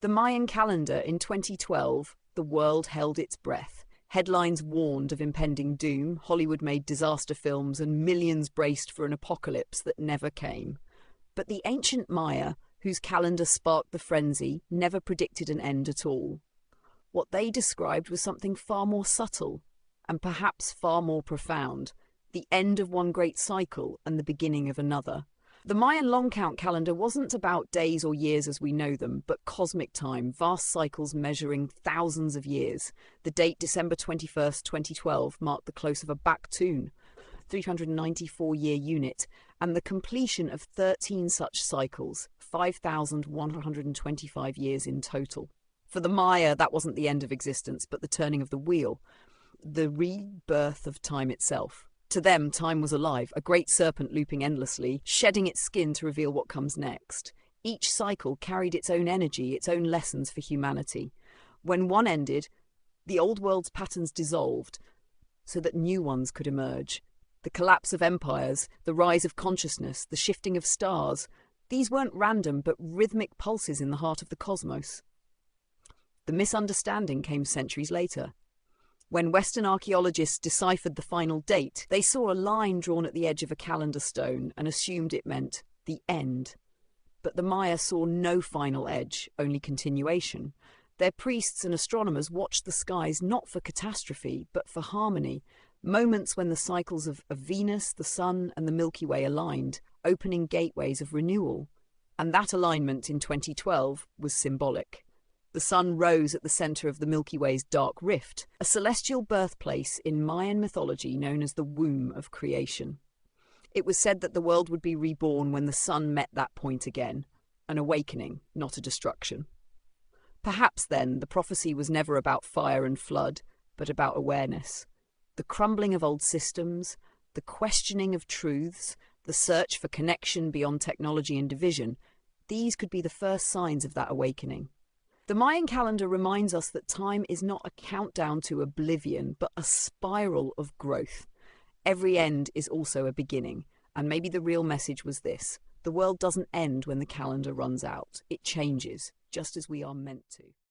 The Mayan calendar in 2012, the world held its breath. Headlines warned of impending doom, Hollywood made disaster films, and millions braced for an apocalypse that never came. But the ancient Maya, whose calendar sparked the frenzy, never predicted an end at all. What they described was something far more subtle, and perhaps far more profound: the end of one great cycle and the beginning of another. The Mayan long count calendar wasn't about days or years as we know them, but cosmic time, vast cycles measuring thousands of years. The date December 21st, 2012 marked the close of a Baktun, 394-year unit, and the completion of 13 such cycles, 5,125 years in total. For the Maya, that wasn't the end of existence, but the turning of the wheel, the rebirth of time itself. To them, time was alive, a great serpent looping endlessly, shedding its skin to reveal what comes next. Each cycle carried its own energy, its own lessons for humanity. When one ended, the old world's patterns dissolved so that new ones could emerge. The collapse of empires, the rise of consciousness, the shifting of stars, these weren't random but rhythmic pulses in the heart of the cosmos. The misunderstanding came centuries later. When Western archaeologists deciphered the final date, they saw a line drawn at the edge of a calendar stone and assumed it meant the end. But the Maya saw no final edge, only continuation. Their priests and astronomers watched the skies not for catastrophe, but for harmony, moments when the cycles of Venus, the Sun, and the Milky Way aligned, opening gateways of renewal. And that alignment in 2012 was symbolic. The sun rose at the center of the Milky Way's dark rift, a celestial birthplace in Mayan mythology known as the womb of creation. It was said that the world would be reborn when the sun met that point again, an awakening, not a destruction. Perhaps then the prophecy was never about fire and flood, but about awareness. The crumbling of old systems, the questioning of truths, the search for connection beyond technology and division, these could be the first signs of that awakening. The Mayan calendar reminds us that time is not a countdown to oblivion, but a spiral of growth. Every end is also a beginning, and maybe the real message was this: the world doesn't end when the calendar runs out. It changes, just as we are meant to.